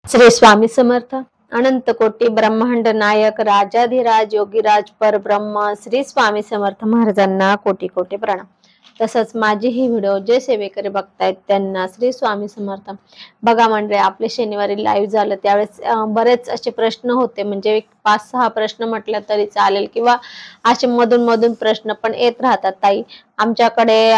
श्री स्वामी समर्थ। अनंत कोटी ब्रह्मांड नायक राजाधिराज योगीराज परब्रह्म श्री स्वामी समर्थ महाराजांना कोटी कोटी प्रणाम। तसंच माझे ही व्हिडिओ जे सेवेकरी बघतायत त्यांना श्री स्वामी समर्थ। बघा मंडळी, आपले शनिवारी लाईव्ह झालं त्यावेळेस बरेच असे प्रश्न होते, म्हणजे 5-6 प्रश्न म्हटलं तरी चालेल, किंवा असे मधून मधून प्रश्न पण येत राहतात। ताई, आमच्याकडे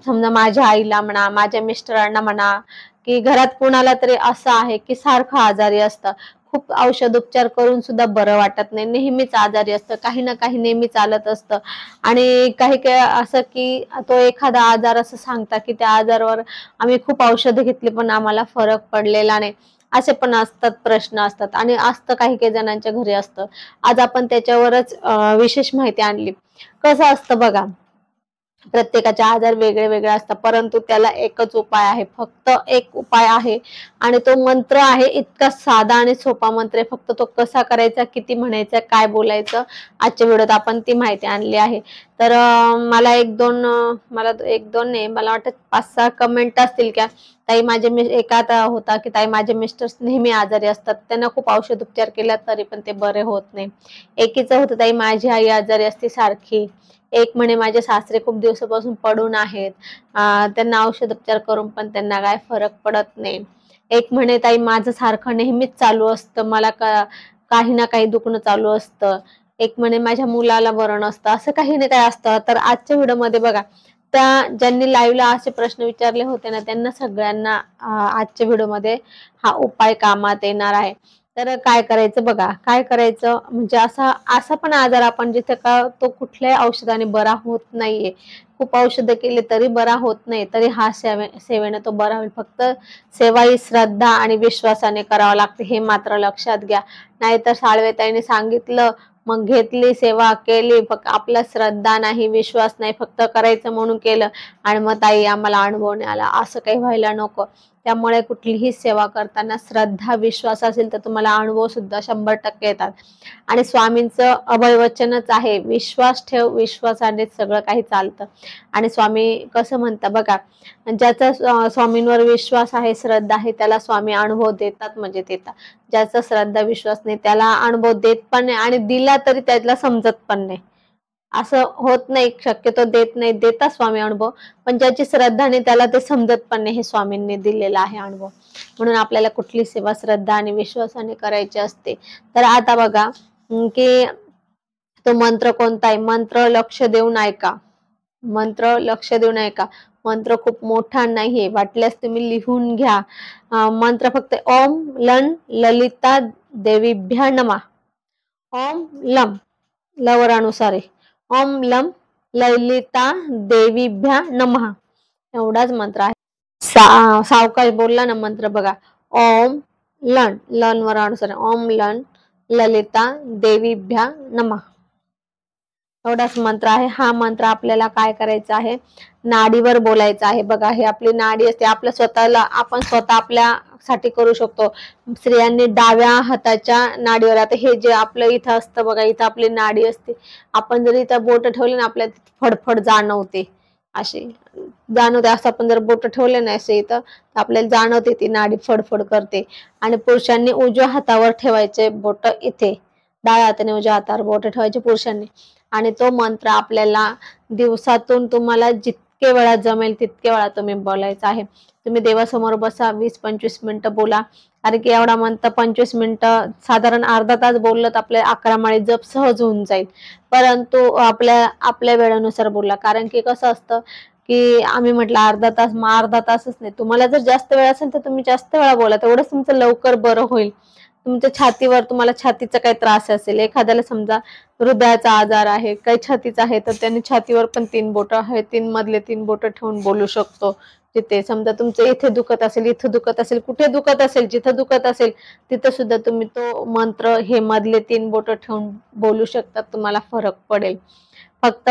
समजा माझ्या आईला म्हणा, माझ्या मिस्टरांना म्हणा, की घरात कुणाला तरी असं आहे की सारखं आजारी असतं, खूप औषध उपचार करून सुद्धा बरं वाटत नाही, नेहमीच आजारी असतं, काही ना काही नेहमी चालत असतं। आणि काही काही असं की तो एखादा आजार असं सांगता की त्या आजारावर आम्ही खूप औषधं घेतली पण आम्हाला फरक पडलेला नाही, असे पण असतात, प्रश्न असतात आणि असतं काही काही जणांच्या घरी असतं। आज आपण त्याच्यावरच विशेष माहिती आणली। कसं असतं बघा, प्रत्येकाचे आजार वेगळे वेगळे असतात, परंतु त्याला एकच उपाय आहे, फक्त एक उपाय आहे आणि तो मंत्र आहे इतका साधा आणि सोपा मंत्र आहे। फक्त तो कसा करायचा, किती म्हणायचा, काय बोलायचं, आजच्या व्हिडिओत आपण ती माहिती आणली आहे। तर मला एक दोन नाही, मला वाटतं 5-6 कमेंट असतील का, ताई माझे एका होता की ताई माझे मिस्टर्स नेहमी आजारी असतात, त्यांना खूप औषध उपचार केला तरी पण ते बरे होत नाही। एकीचं होतं ताई माझी आई आजारी असते सारखी, एक म्हणे माझे सासरे खूप दिवसापासून पडून आहेत, त्यांना औषध उपचार करून पण त्यांना काय फरक पडत नाही। एक म्हणे ताई माझं सारखं नेहमीच चालू असतं, मला काही ना काही दुखणं चालू असतं। एक म्हणे माझ्या मुलाला बरं नसतं, असं काही ना काही असतं। तर आजच्या व्हिडिओमध्ये बघा, त्या ज्यांनी लाईव्हला असे प्रश्न विचारले होते ना, त्यांना सगळ्यांना आजच्या व्हिडिओमध्ये हा उपाय कामात येणार आहे। तर काय करायचं बघा, काय करायचं म्हणजे असा पण आजार आपण जिथे का तो कुठल्याही औषधाने बरा होत नाहीये, खूप औषधं केली तरी बरा होत नाही, तरी हा सेवेने तो बरा होईल। फक्त सेवा ही श्रद्धा आणि विश्वासाने करावं लागते, हे मात्र लक्षात घ्या। नाहीतर साळवेताईने सांगितलं, मग घेतली सेवा केली, फक्त आपला श्रद्धा नाही, विश्वास नाही, फक्त करायचं म्हणून केलं आणि मग ताई आम्हाला अनुभव नाही आला, असं काही व्हायला नको। त्यामुळे कुठलीही सेवा करताना श्रद्धा विश्वास असेल तर तुम्हाला अनुभव सुद्धा 100% येतात। आणि स्वामींचं अभयवचनच आहे, विश्वास ठेव, विश्वासाने सगळं काही चालतं। आणि स्वामी कसं म्हणता बघा, ज्याचा स्वामींवर विश्वास आहे, श्रद्धा आहे, त्याला स्वामी अनुभव देतात म्हणजे देतात। ज्याचा श्रद्धा विश्वास नाही त्याला अनुभव देत पण नाही, आणि दिला तरी त्याला समजत पण नाही, असं होत नाही, शक्यतो देत नाही, देतात स्वामी अनुभव, पण ज्याची श्रद्धा नाही त्याला ते समजत पण नाही, हे स्वामींनी दिलेला आहे अनुभव। म्हणून आपल्याला कुठली सेवा श्रद्धा आणि विश्वासाने करायची असते। तर आता बघा की तो मंत्र कोणता आहे, मंत्र लक्ष देऊन ऐका, मंत्र लक्ष देऊन ऐका। मंत्र खूप मोठा नाहीये, वाटल्यास तुम्ही लिहून घ्या। मंत्र फक्त ओम लं ललिता देवीभ्या नमः, ओम लम, लवरानुसार आहे, ओम लम ललिता देवीभ्या नमः, एवढाच मंत्र आहे। सावकाश बोलला ना मंत्र बघा, ओम लन, लन वरानुसार ओम लन ललिता देवीभ्या नमः, एवढाच मंत्र आहे। हा मंत्र आपल्याला काय करायचा आहे, नाडीवर बोलायचा आहे। बघा, हे आपली नाडी असते, आपण स्वतः आपल्यासाठी करू शकतो। स्त्रियांनी डाव्या हाताच्या नाडीवर, आता हे जे आपलं इथं असतं बघा, इथं आपली नाडी असते, आपण जर इथं बोट ठेवले ना आपल्याला फडफड जाणवते, अशी जाणवते। असं आपण जर बोट ठेवले ना असे इथं, तर आपल्याला जाणवते ती नाडी फडफड करते। आणि पुरुषांनी उजव्या हातावर ठेवायचे बोट, इथे डाव्या हाताने उजव्या हातावर बोट ठेवायचे पुरुषांनी। आणि तो मंत्र आपल्याला दिवसातून तुम्हाला जितके वेळा जमेल तितके वेळा तुम्ही बोलायचा आहे। तुम्ही देवासमोर बसा, 20-25 मिनिटं बोला, कारण की एवढा मंत्र 25 मिनिटं, साधारण अर्धा तास बोललं तर आपल्या 11 माळी जप सहज होऊन जाईल। परंतु आपल्या वेळेनुसार बोला, कारण की कसं असतं की आम्ही म्हटलं अर्धा तास, मग अर्धा तासच नाही, तुम्हाला जर जास्त वेळ असेल तर तुम्ही जास्त वेळा बोला, तेवढंच तुमचं लवकर बरं होईल। तुमच्या छातीवर, तुम्हाला छातीचा काही त्रास असेल, एखाद्याला समजा हृदयाचा आजार आहे, काही छातीचा आहे, तर त्यांनी छातीवर पण 3 बोटं आहे, 3 मधले 3 बोटं ठेवून बोलू शकतो। जिथे समजा तुमचं इथे दुखत असेल, इथं दुखत असेल, कुठे दुखत असेल, जिथं दुखत असेल तिथं सुद्धा तुम्ही तो मंत्र हे मधले 3 बोटं ठेवून बोलू शकता, तुम्हाला फरक पडेल। फक्त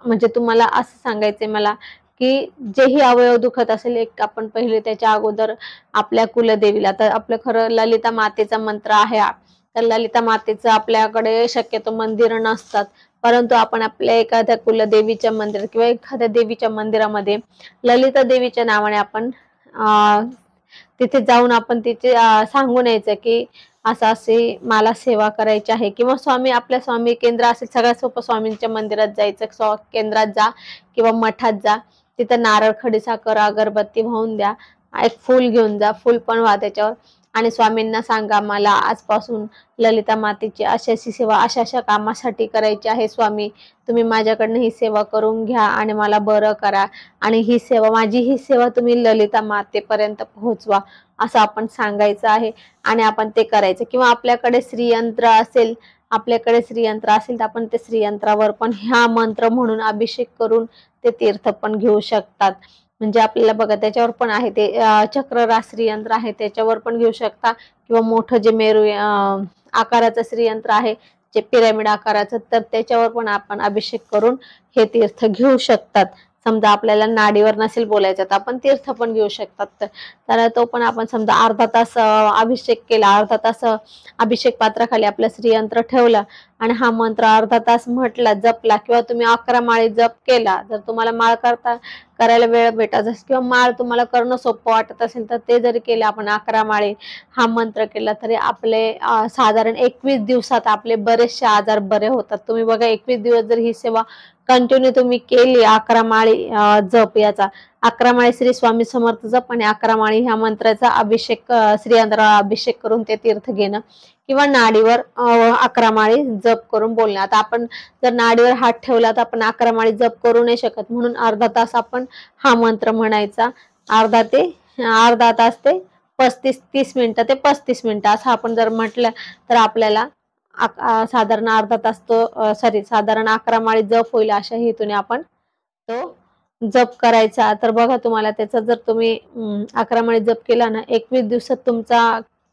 म्हणजे तुम्हाला असं सांगायचंय मला की जेही अवयव दुखत असेल, एक आपण पहिले त्याच्या अगोदर आपल्या कुलदेवीला, तर आपलं खरं ललिता मातेचा मंत्र आहे, तर ललिता मातेचं आपल्याकडे शक्यतो मंदिर नसतात, परंतु आपण आपल्या एखाद्या कुलदेवीच्या मंदिरात किंवा एखाद्या देवीच्या मंदिरामध्ये ललिता देवीच्या नावाने आपण तिथे जाऊन आपण तिथे सांगून यायचं की असं असे मला सेवा करायची आहे, किंवा स्वामी आपल्या स्वामी केंद्र असेल, सगळ्यात सोपं स्वामींच्या मंदिरात जायचं, केंद्रात जा किंवा मठात जा, तिथं नारळ, खडीसाखर, अगरबत्ती वाहून द्या, एक फूल घेऊन जा, फूल पण व्हा त्याच्यावर, आणि स्वामींना सांगा मला आजपासून ललिता मातेची अशी अशी सेवा अशा अशा कामासाठी करायची आहे स्वामी, तुम्ही माझ्याकडनं ही सेवा करून घ्या आणि मला बरं करा, आणि ही सेवा, माझी ही सेवा तुम्ही ललिता मातेपर्यंत पोहोचवा, असं आपण सांगायचं आहे आणि आपण ते करायचं. किंवा आपल्याकडे श्रीयंत्र असेल तर आपण ते श्रीयंत्रावर पण ह्या मंत्र म्हणून अभिषेक करून ते तीर्थ पण घेऊ शकतात. म्हणजे आपल्याला बघा त्याच्यावर पण आहे ते चक्रराज श्रीयंत्र आहे, त्याच्यावर पण घेऊ शकता, किंवा मोठं जे मेरू आकाराचं श्रीयंत्र आहे, जे पिरामिड आकाराचं, तर त्याच्यावर पण आपण अभिषेक करून हे तीर्थ घेऊ शकतात. समजा आपल्याला नाडीवर नसेल बोलायचं तर आपण तीर्थ पण घेऊ शकतात. तर तो पण आपण समजा अर्धा तास अभिषेक केला, अर्धा तास अभिषेक पात्राखाली आपलं श्रीयंत्र ठेवलं आणि हा मंत्र अर्धा तास म्हटला, जपला, किंवा तुम्ही 11 माळी जप केला, जर तुम्हाला माळ करायला वेळ भेटत असेल किंवा माळ तुम्हाला करणं सोपं वाटत असेल तर ते जरी केलं, आपण 11 माळी हा मंत्र केला तरी आपले साधारण 21 दिवसात आपले बरेचसे आजार बरे होतात. तुम्ही बघा 21 दिवस जर ही सेवा कंटिन्यू तुम्ही केली, 11 माळी जप याचा, 11 माळी श्री स्वामी समर्थ जप आणि 11 माळी ह्या मंत्राचा अभिषेक, श्रीयंत्राला अभिषेक करून ते तीर्थ घेणं, किंवा नाडीवर 11 माळी जप करून बोलणं. आता आपण जर नाडीवर हात ठेवला तर आपण 11 माळी जप करू नाही शकत, म्हणून अर्धा तास आपण हा मंत्र म्हणायचा, अर्धा तास ते 30 मिनिटं ते 35 मिनिटं असं आपण जर म्हटलं तर आपल्याला साधारण अर्धा तास साधारण 11 माळी जप होईल, अशा हेतूने आपण तो जप करायचा. तर बघा तुम्हाला त्याचा जर तुम्ही 11 माळी जप केला ना, 21 दिवसात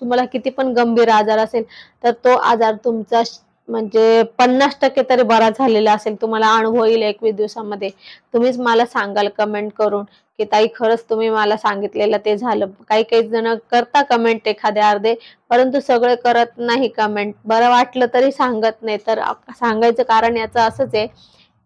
तुम्हाला किती पण गंभीर आजार असेल तर तो आजार तुमचा म्हणजे 50% तरी बरा झालेला असेल, तुम्हाला अनुभव येईल 21 दिवसामध्ये. तुम्हीच मला सांगाल कमेंट करून की ताई खरंच तुम्ही मला सांगितलेलं ते झालं. काही जण करता कमेंट एखादे अर्धे, परंतु सगळे करत नाही कमेंट. बरं वाटलं तरी सांगत नाही. तर सांगायचं कारण याचं असंच आहे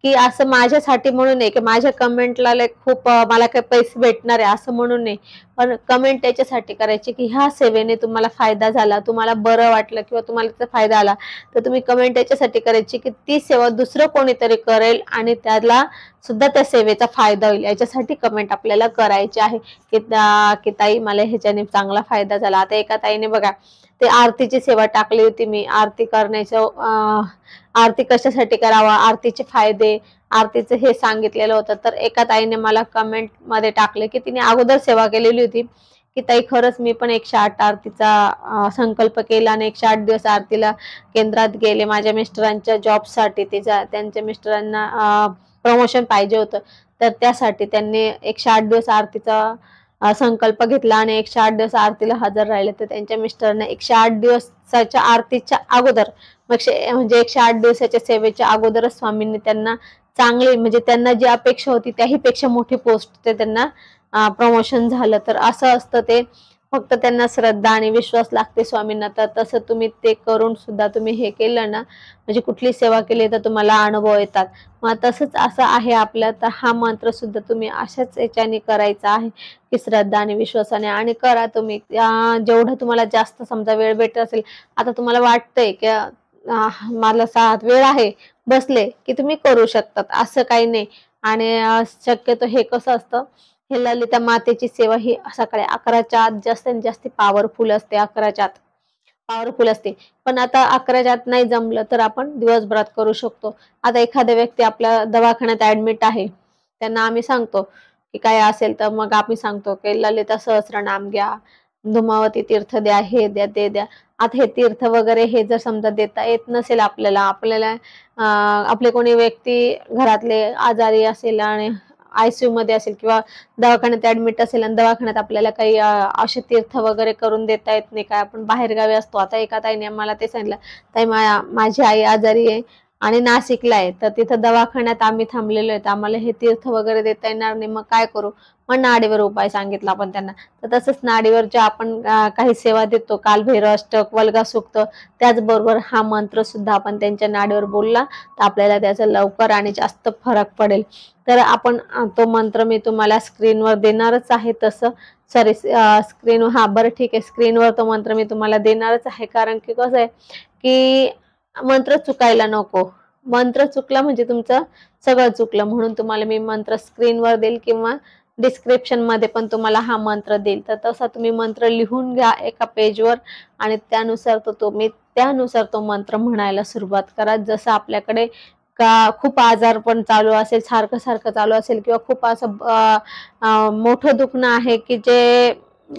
की असं माझ्यासाठी म्हणून नाही की माझ्या कमेंटला खूप मला काही पैसे भेटणार आहे असं म्हणून नाही, पण कमेंट याच्यासाठी करायची की ह्या सेवेने तुम्हाला फायदा झाला, तुम्हाला बरं वाटलं किंवा तुम्हाला त्याचा फायदा आला, तर तुम्ही कमेंट याच्यासाठी करायची की ती सेवा दुसरं कोणीतरी करेल आणि त्याला सुद्धा त्या सेवेचा फायदा होईल, याच्यासाठी कमेंट आपल्याला करायची आहे की ताई मला ह्याच्याने चांगला फायदा झाला. आता एका ताईने बघा ते आरतीची सेवा टाकली होती, मी आरती करण्याचं, आरती कशासाठी करावा, आरतीचे फायदे, आरतीचं हे सांगितलेलं होतं. तर एका ताईने मला कमेंट मध्ये टाकले की तिने अगोदर सेवा केलेली होती की ताई खरंच मी पण 108 आरतीचा संकल्प केला आणि 108 दिवस आरतीला केंद्रात गेले माझ्या मिस्टरांच्या जॉबसाठी. त्यांच्या मिस्टरांना प्रमोशन पाहिजे होतं, तर त्यासाठी त्यांनी 108 दिवस आरतीचा संकल्प घेतला आणि 108 दिवस आरतीला हजर राहिले. तर त्यांच्या मिस्टरने 108 दिवसाच्या आरतीच्या अगोदर म्हणजे 108 दिवसाच्या सेवेच्या अगोदरच स्वामींनी त्यांना चांगली, म्हणजे त्यांना जी अपेक्षा होती त्याही पेक्षा मोठी पोस्ट ते त्यांना प्रमोशन झालं. तर असं असतं ते, फक्त त्यांना श्रद्धा आणि विश्वास लागते स्वामींना. तर तसं तुम्ही ते करून सुद्धा तुम्ही हे केलं ना, म्हणजे कुठली सेवा केली तर तुम्हाला अनुभव येतात. मग तसंच असं आहे आपलं. तर हा मंत्र सुद्धा तुम्ही अशाच याच्याने करायचा आहे की श्रद्धा आणि विश्वासाने, आणि करा तुम्ही जेवढं तुम्हाला जास्त समजा वेळ भेटत असेल. आता तुम्हाला वाटतंय की मला 7 वेळ आहे बसले की तुम्ही करू शकतात, असं काही नाही. आणि शक्यतो हे कसं असतं, हे ललिता मातेची सेवा ही सकाळी 11च्या आत जास्तीत जास्त पॉवरफुल असते, 11च्या आत पॉवरफुल असते. पण आता 11च्या आत नाही जमलं तर आपण दिवसभरात करू शकतो. आता एखादा व्यक्ती आपल्या दवाखान्यात ऍडमिट आहे, त्यांना आम्ही सांगतो की काय असेल तर मग आम्ही सांगतो की ललिता सहस्रनाम घ्या, धुमावती तीर्थ द्या, हे द्या, ते द्या. आता हे तीर्थ वगैरे हे जर समजा देता येत नसेल आपल्याला आपले कोणी व्यक्ती घरातले आजारी असेल आणि ICU मध्ये असेल किंवा दवाखान्यात ऍडमिट असेल आणि दवाखान्यात आपल्याला काही असे तीर्थ वगैरे करून देता येत नाही, काय आपण बाहेर गावी असतो. आता एका ताईने मला ते सांगितलं, ताई माझी आई आजारी आहे आणि नाशिकला आहे, तर तिथं दवाखान्यात आम्ही थांबलेलो आहेत, आम्हाला हे तीर्थ वगैरे देता येणार नाही, मग काय करू. मग नाडीवर उपाय सांगितला आपण त्यांना. तर तसंच नाडीवर जे आपण काही सेवा देतो, कालभैरव अष्टक, वल्गा सूक्त, त्याचबरोबर हा मंत्र सुद्धा आपण त्यांच्या नाडीवर बोलला तर आपल्याला त्याचा लवकर आणि जास्त फरक पडेल. तर आपण तो मंत्र मी तुम्हाला स्क्रीनवर देणारच आहे, तसं सॉरी स्क्रीन, हा बरं ठीक आहे, स्क्रीनवर तो मंत्र मी तुम्हाला देणारच आहे, कारण की कसं आहे की मंत्र चुकायला नको. मंत्र चुकला म्हणजे तुमचं सगळं चुकलं. म्हणून तुम्हाला मी मंत्र स्क्रीनवर देईल किंवा डिस्क्रिप्शन मध्ये पण तुम्हाला हा मंत्र देईल. तर तसा तुम्ही मंत्र लिहून घ्या एका पेजवर आणि त्यानुसार तो मंत्र म्हणायला सुरुवात करा. जसं आपल्याकडे का खूप आजार पण चालू असेल, सारखं सारखं चालू असेल, किंवा खूप असं मोठं दुखणं आहे की जे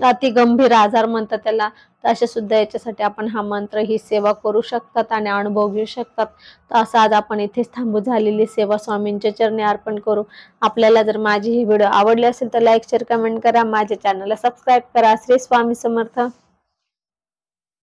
अति गंभीर आजार म्हणतात त्याला, तर असे सुद्धा याच्यासाठी आपण हा मंत्र, ही सेवा करू शकतात आणि अनुभव घेऊ शकतात. तर असं आज आपण इथेच थांबू. झालेली सेवा स्वामींच्या चरणी अर्पण करू. आपल्याला जर माझी ही व्हिडिओ आवडली असेल तर लाईक शेअर कमेंट करा. माझ्या चॅनलला सबस्क्राईब करा. श्री स्वामी समर्थ.